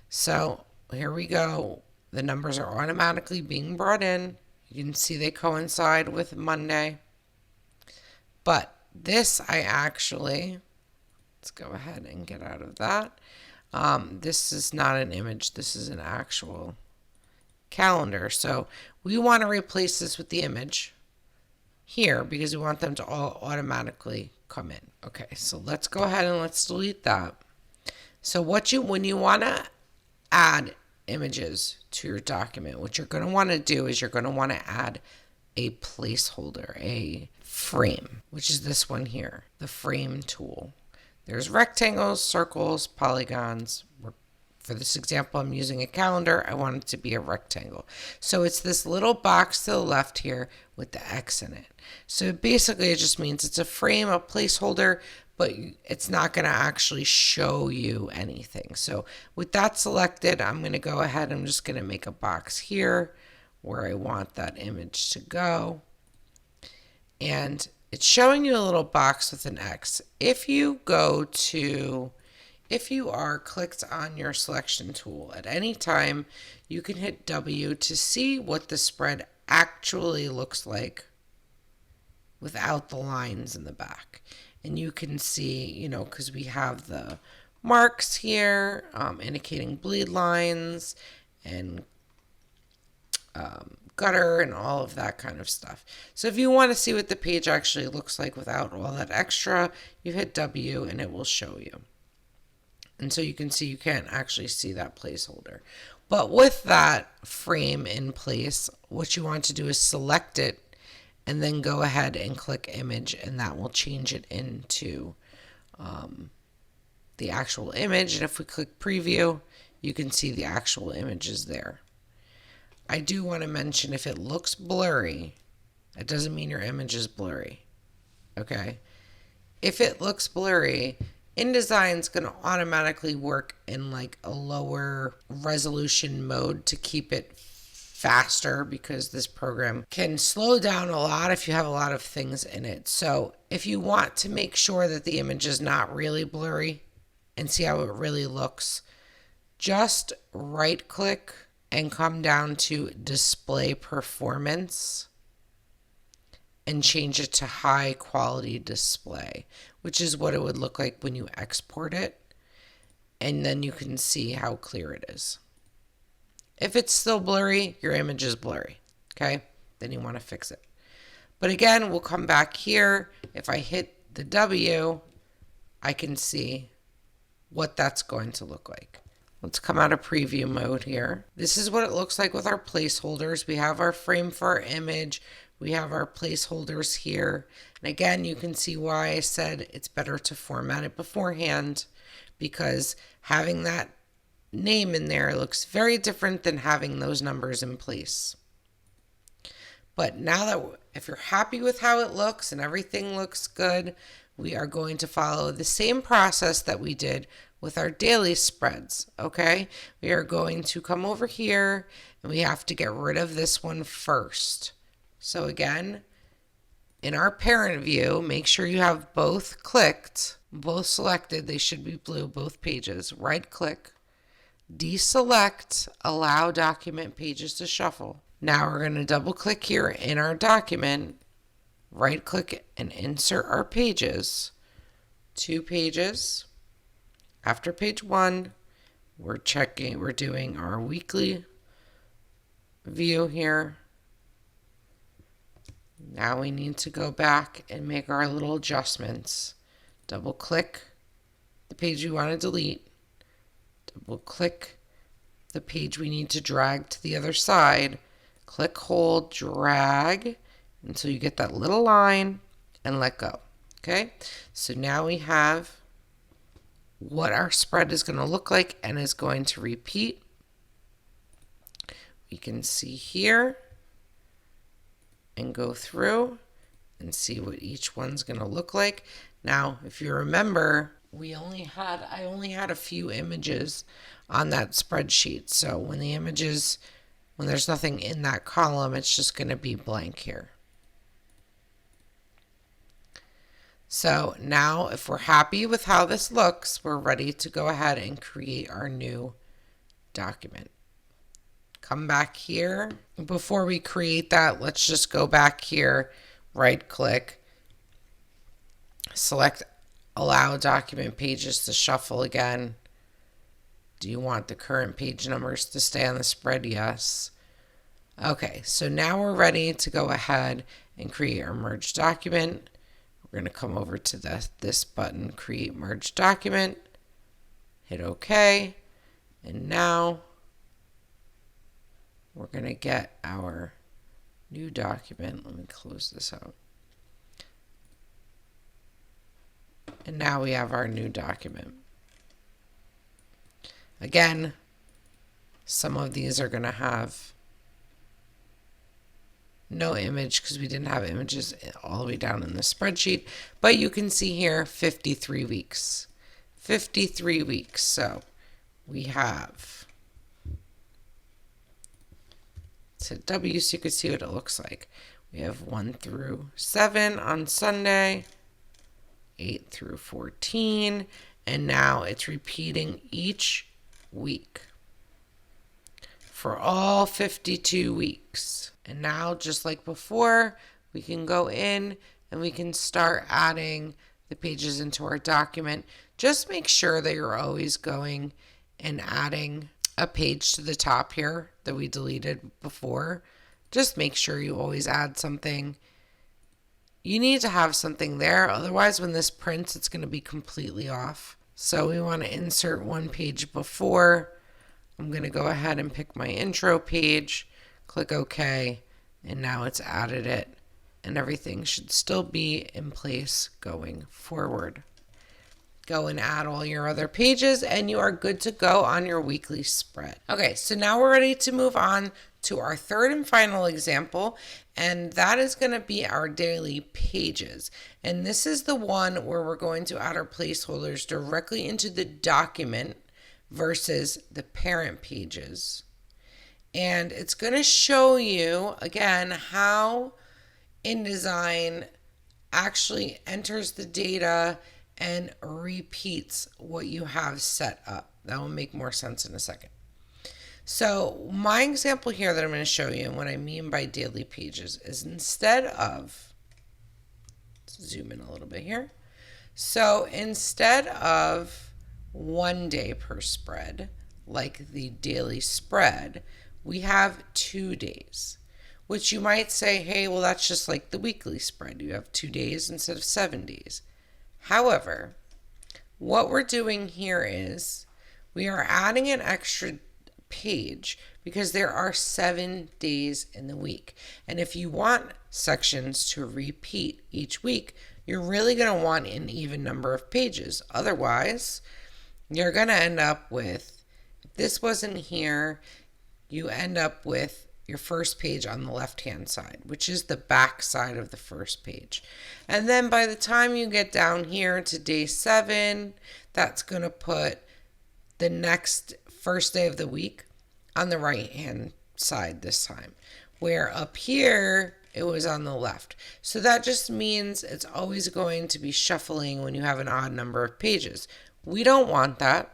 So here we go. The numbers are automatically being brought in. You can see they coincide with Monday. But this let's go ahead and get out of that. This is not an image. This is an actual calendar. So we want to replace this with the image here because we want them to all automatically come in. Okay, so let's go ahead and let's delete that. So when you want to add images to your document, what you're going to want to do is you're going to want to add a placeholder, a frame, which is this one here, the frame tool. There's rectangles, circles, polygons. For this example, I'm using a calendar. I want it to be a rectangle. So it's this little box to the left here with the X in it. So basically it just means it's a frame, a placeholder, but it's not going to actually show you anything. So with that selected, I'm going to go ahead. I'm just going to make a box here where I want that image to go. And it's showing you a little box with an X. If you are clicked on your selection tool at any time, you can hit W to see what the spread actually looks like without the lines in the back. And you can see, because we have the marks here indicating bleed lines and gutter and all of that kind of stuff. So if you want to see what the page actually looks like without all that extra, you hit W and it will show you. And so you can see you can't actually see that placeholder. But with that frame in place, what you want to do is select it and then go ahead and click image, and that will change it into the actual image. And if we click preview, you can see the actual images there. I do want to mention if it looks blurry, it doesn't mean your image is blurry. Okay? If it looks blurry, InDesign's going to automatically work in like a lower resolution mode to keep it faster because this program can slow down a lot if you have a lot of things in it. So if you want to make sure that the image is not really blurry and see how it really looks, just right click and come down to display performance and change it to high quality display, which is what it would look like when you export it. And then you can see how clear it is. If it's still blurry, your image is blurry. Okay? Then you want to fix it. But again, we'll come back here. If I hit the W, I can see what that's going to look like. Let's come out of preview mode here. This is what it looks like with our placeholders. We have our frame for our image. We have our placeholders here. And again, you can see why I said it's better to format it beforehand, because having that name in there looks very different than having those numbers in place. But now that if you're happy with how it looks and everything looks good, we are going to follow the same process that we did with our daily spreads, okay? We are going to come over here and we have to get rid of this one first. So again, in our parent view, make sure you have both clicked, both selected. They should be blue, both pages. Right click, deselect, allow document pages to shuffle. Now we're going to double click here in our document, right click and insert our pages. 2 pages. After page 1, we're doing our weekly view here. Now we need to go back and make our little adjustments. Double click the page we want to delete. Double click the page we need to drag to the other side. Click, hold, drag until you get that little line and let go. Okay, so now we have what our spread is going to look like and is going to repeat. We can see here and go through and see what each one's going to look like. Now, if you remember, I only had a few images on that spreadsheet. So when there's nothing in that column, it's just going to be blank here. So now if we're happy with how this looks, we're ready to go ahead and create our new document. Come back here. Before we create that, let's just go back here, right click, select allow document pages to shuffle again. Do you want the current page numbers to stay on the spread? Yes. Okay, so now we're ready to go ahead and create our merge document. We're going to come over to this button, create merge document, hit OK, and now we're going to get our new document. Let me close this out. And now we have our new document. Again, some of these are going to have no image because we didn't have images all the way down in the spreadsheet. But you can see here 53 weeks. 53 weeks. So we have to W so you can see what it looks like. We have 1 through 7 on Sunday, 8 through 14, and now it's repeating each week for all 52 weeks. And now, just like before, we can go in and we can start adding the pages into our document. Just make sure that you're always going and adding a page to the top here that we deleted before. Just make sure you always add something. You need to have something there, otherwise when this prints, it's going to be completely off. So we want to insert one page before. I'm going to go ahead and pick my intro page, click OK, and now it's added it, and everything should still be in place going forward. Go and add all your other pages and you are good to go on your weekly spread. Okay, so now we're ready to move on to our third and final example, and that is going to be our daily pages. And this is the one where we're going to add our placeholders directly into the document versus the parent pages. And it's going to show you again how InDesign actually enters the data and repeats what you have set up. That will make more sense in a second. So my example here that I'm going to show you and what I mean by daily pages is instead of, let's zoom in a little bit here. So instead of 1 day per spread, like the daily spread, we have 2 days, which you might say, hey, well, that's just like the weekly spread. You have 2 days instead of 7 days. However, what we're doing here is we are adding an extra page because there are 7 days in the week. And if you want sections to repeat each week, you're really going to want an even number of pages. Otherwise, you're going to end up with, if this wasn't here, you end up with your first page on the left-hand side, which is the back side of the first page. And then by the time you get down here to day 7, that's going to put the next first day of the week on the right-hand side this time, where up here it was on the left. So that just means it's always going to be shuffling when you have an odd number of pages. We don't want that.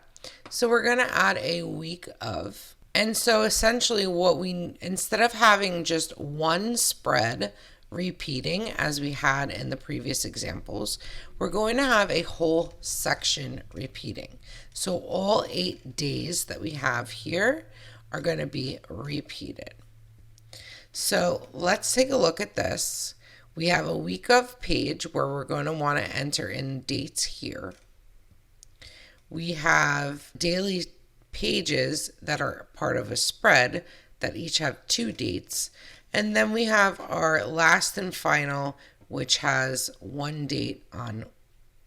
So we're going to add a week of. And so essentially what we, instead of having just one spread repeating as we had in the previous examples, we're going to have a whole section repeating. So all 8 days that we have here are going to be repeated. So let's take a look at this. We have a week of page where we're going to want to enter in dates here. We have daily pages that are part of a spread that each have 2 dates. And then we have our last and final, which has 1 date on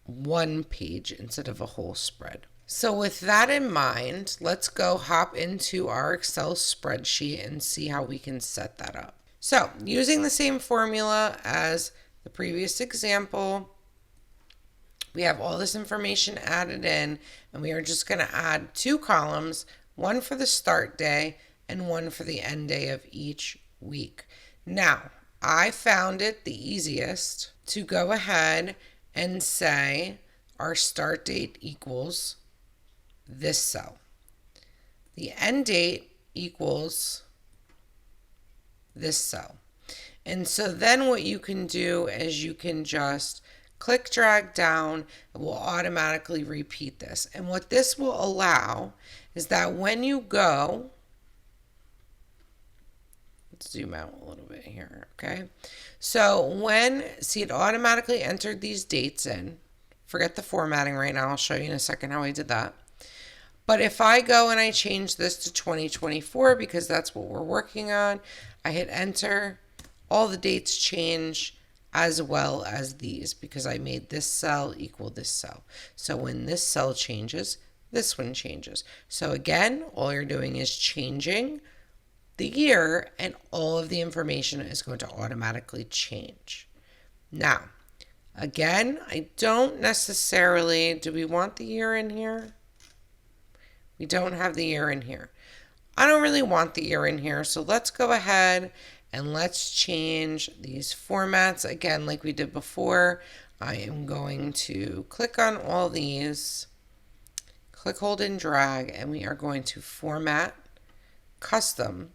1 page instead of a whole spread. So with that in mind, let's go hop into our Excel spreadsheet and see how we can set that up. So using the same formula as the previous example, we have all this information added in, and we are just going to add 2 columns, one for the start day and one for the end day of each week. Now, I found it the easiest to go ahead and say our start date equals this cell. The end date equals this cell. And so then what you can do is you can just click, drag down, it will automatically repeat this. And what this will allow is that when you go, let's zoom out a little bit here, okay? So see, it automatically entered these dates in. Forget the formatting right now. I'll show you in a second how I did that. But if I go and I change this to 2024, because that's what we're working on, I hit enter, all the dates change, as well as these, because I made this cell equal this cell. So when this cell changes, this one changes. So again, all you're doing is changing the year, and all of the information is going to automatically change. Now, again, I don't necessarily, do we want the year in here? We don't have the year in here. I don't really want the year in here, so let's go ahead and let's change these formats again like we did before. I am going to click on all these, click, hold, and drag, and we are going to format custom.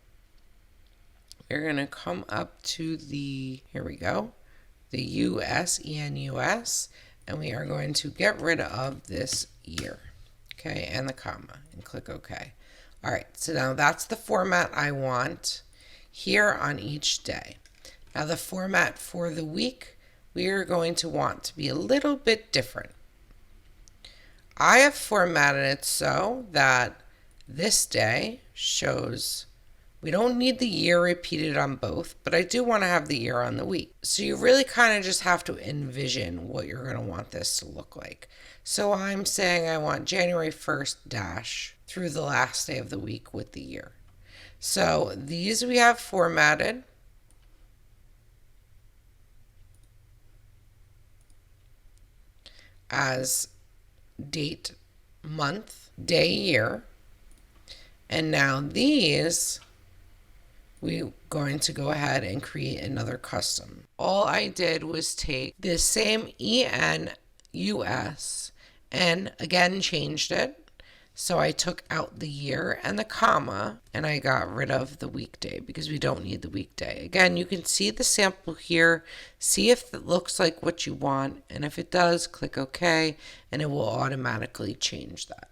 We're going to come up to the, here we go, the US, ENUS, and we are going to get rid of this year, okay, and the comma, and click OK. All right, so now that's the format I want here on each day. Now the format for the week, we are going to want to be a little bit different. I have formatted it so that this day shows, we don't need the year repeated on both, but I do want to have the year on the week. So you really kind of just have to envision what you're going to want this to look like. So I'm saying I want January 1st dash through the last day of the week with the year. So these we have formatted. As date, month, day, year. And now these, we're going to go ahead and create another custom. All I did was take the same ENUS and again changed it. So I took out the year and the comma, and I got rid of the weekday because we don't need the weekday. Again, you can see the sample here, see if it looks like what you want, and if it does, click OK, and it will automatically change that.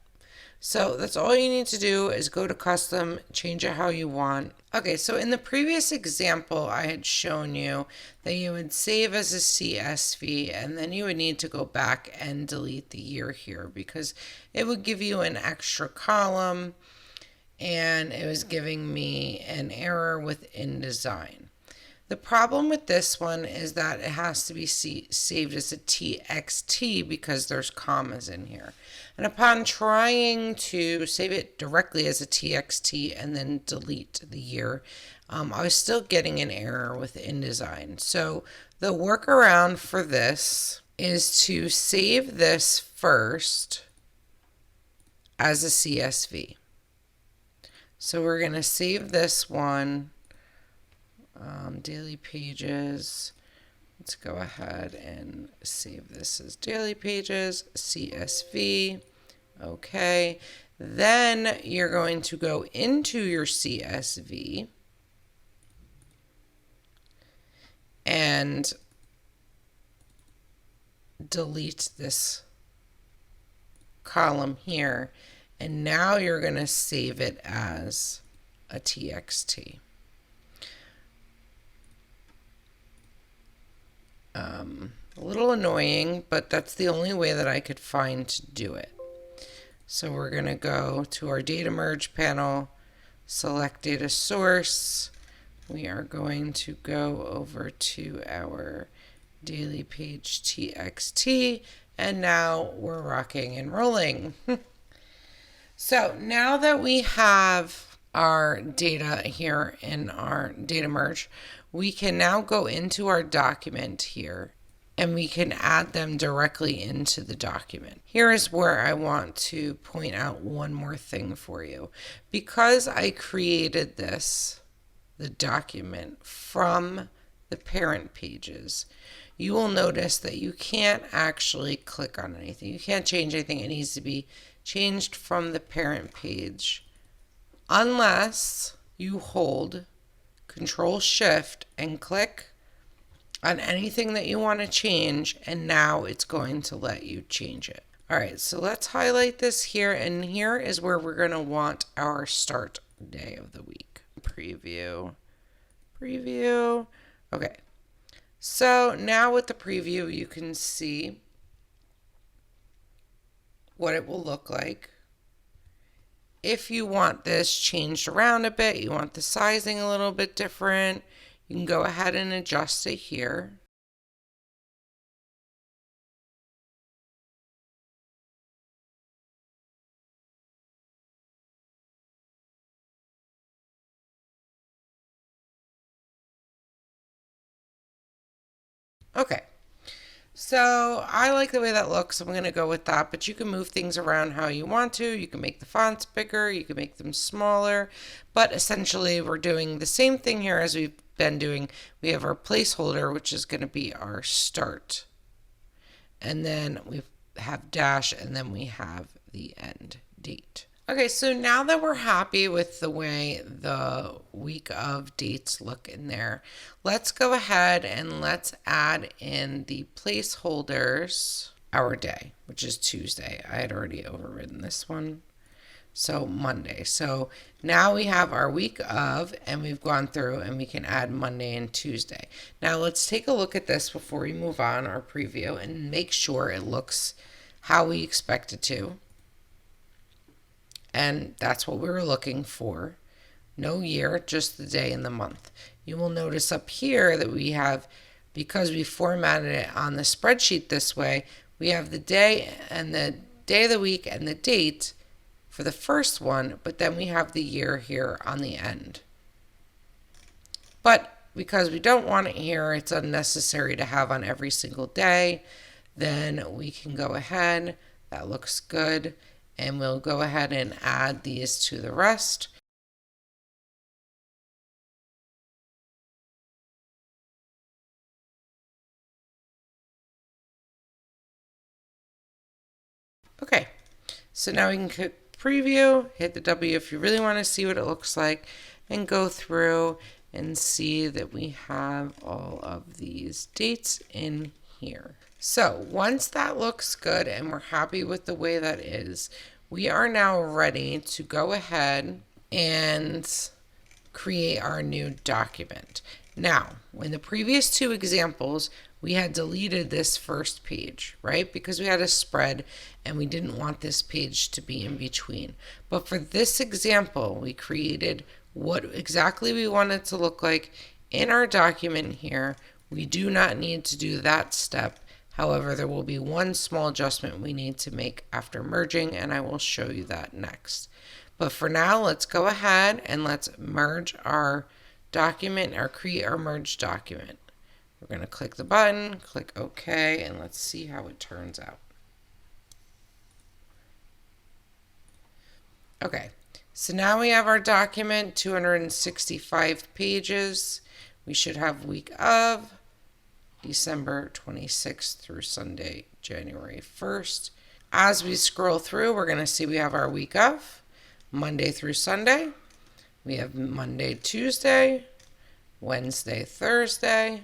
So that's all you need to do is go to custom, change it how you want. Okay, so in the previous example, I had shown you that you would save as a CSV, and then you would need to go back and delete the year here because it would give you an extra column and it was giving me an error with InDesign. The problem with this one is that it has to be saved as a TXT because there's commas in here. And upon trying to save it directly as a TXT and then delete the year, I was still getting an error with InDesign. So the workaround for this is to save this first as a CSV. So we're going to save this one, daily pages. Let's go ahead and save this as daily pages, CSV. Okay. Then you're going to go into your CSV and delete this column here. And now you're going to save it as a TXT. A little annoying, but that's the only way that I could find to do it. So we're going to go to our data merge panel, select data source. We are going to go over to our daily page TXT, and now we're rocking and rolling. So now that we have our data here in our data merge, we can now go into our document here and we can add them directly into the document. Here is where I want to point out one more thing for you. Because I created this, the document, from the parent pages, you will notice that you can't actually click on anything. You can't change anything. It needs to be changed from the parent page unless you hold Control Shift and click on anything that you want to change, and now it's going to let you change it. All right, so let's highlight this here, and here is where we're going to want our start day of the week. Preview. Okay, so now with the preview, you can see what it will look like. If you want this changed around a bit, you want the sizing a little bit different, you can go ahead and adjust it here. Okay, so I like the way that looks. I'm going to go with that, but you can move things around how you want to. You can make the fonts bigger, you can make them smaller, but essentially we're doing the same thing here as we've been doing. We have our placeholder, which is going to be our start. And then we have dash, and then we have the end date. Okay, so now that we're happy with the way the week of dates look in there, let's go ahead and let's add in the placeholders, our day, which is Tuesday. I had already overridden this one. So Monday. So now we have our week of, and we've gone through and we can add Monday and Tuesday. Now let's take a look at this before we move on, our preview, and make sure it looks how we expect it to. And that's what we were looking for. No year, just the day and the month. You will notice up here that we have, because we formatted it on the spreadsheet this way, we have the day and the day of the week and the date for the first one, but then we have the year here on the end. But because we don't want it here, it's unnecessary to have on every single day, then we can go ahead, that looks good, and we'll go ahead and add these to the rest. Okay, so now we can click preview, hit the W if you really want to see what it looks like, and go through and see that we have all of these dates in here. So once that looks good and we're happy with the way that is, we are now ready to go ahead and create our new document. Now, in the previous two examples, we had deleted this first page, right? Because we had a spread and we didn't want this page to be in between. But for this example, we created what exactly we want it to look like in our document here. We do not need to do that step. However, there will be one small adjustment we need to make after merging, and I will show you that next. But for now, let's go ahead and let's merge our document or create our merge document. We're going to click the button, click OK, and let's see how it turns out. Okay, so now we have our document, 265 pages. We should have week of December 26th through Sunday, January 1st. As we scroll through, we're going to see we have our week of Monday through Sunday. We have Monday, Tuesday, Wednesday, Thursday,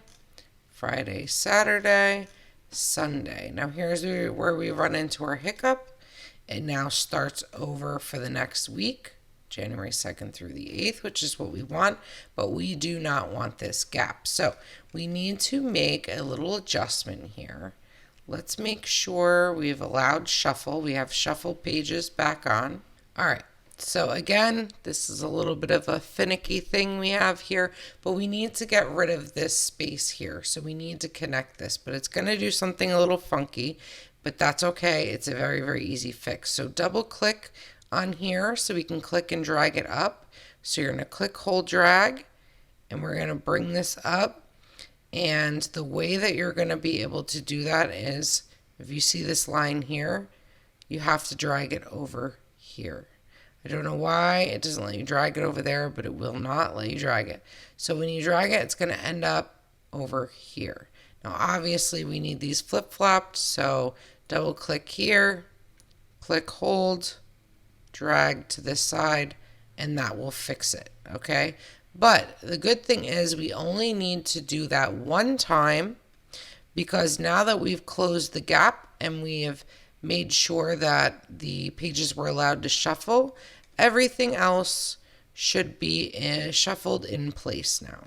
Friday, Saturday, Sunday. Now here's where we run into our hiccup. It now starts over for the next week, January 2nd through the 8th, which is what we want, but we do not want this gap. So we need to make a little adjustment here. Let's make sure we've allowed shuffle. We have shuffle pages back on. All right. So again, this is a little bit of a finicky thing we have here, but we need to get rid of this space here. So we need to connect this, but it's going to do something a little funky, but that's okay. It's a very, very easy fix. So double click on here so we can click and drag it up. So you're going to click, hold, drag, and we're going to bring this up. And the way that you're going to be able to do that is, if you see this line here, you have to drag it over here. I don't know why it doesn't let you drag it over there, but it will not let you drag it. So when you drag it, it's going to end up over here. Now, obviously, we need these flip-flopped, so double click here, click, hold, drag to this side, and that will fix it, okay? But the good thing is we only need to do that one time, because now that we've closed the gap and we have made sure that the pages were allowed to shuffle, everything else should be shuffled in place now.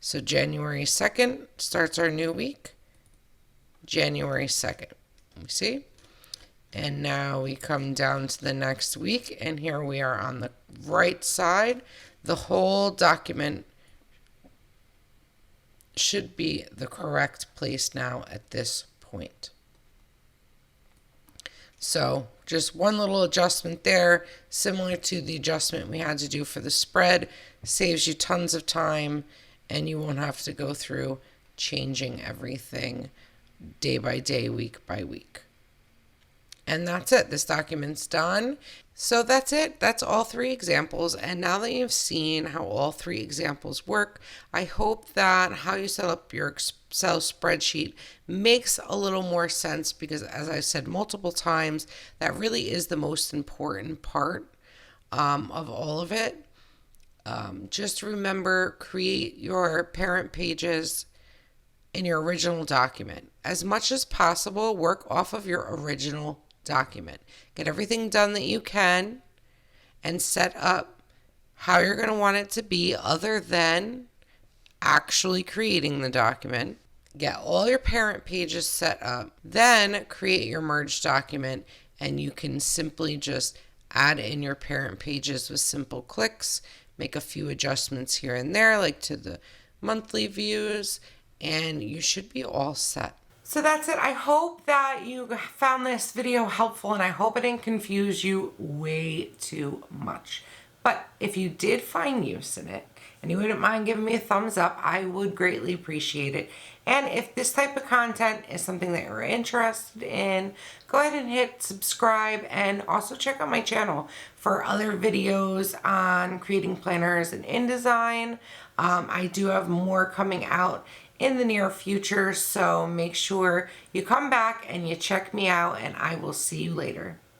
So January 2nd starts our new week. January 2nd. You see? And now we come down to the next week, and here we are on the right side. The whole document should be the correct place now at this point. So just one little adjustment there, similar to the adjustment we had to do for the spread, saves you tons of time, and you won't have to go through changing everything day by day, week by week. And that's it. This document's done. So that's it. That's all three examples. And now that you've seen how all three examples work, I hope that how you set up your Excel spreadsheet makes a little more sense, because as I said multiple times, that really is the most important part of all of it. Just remember, create your parent pages in your original document. As much as possible, work off of your original document. Get everything done that you can and set up how you're going to want it to be other than actually creating the document. Get all your parent pages set up, then create your merge document, and you can simply just add in your parent pages with simple clicks, make a few adjustments here and there, like to the monthly views, and you should be all set. So that's it. I hope that you found this video helpful, and I hope it didn't confuse you way too much. But if you did find use in it, and you wouldn't mind giving me a thumbs up, I would greatly appreciate it. And if this type of content is something that you're interested in, go ahead and hit subscribe, and also check out my channel for other videos on creating planners in InDesign. I do have more coming out in the near future, so make sure you come back and you check me out, and I will see you later.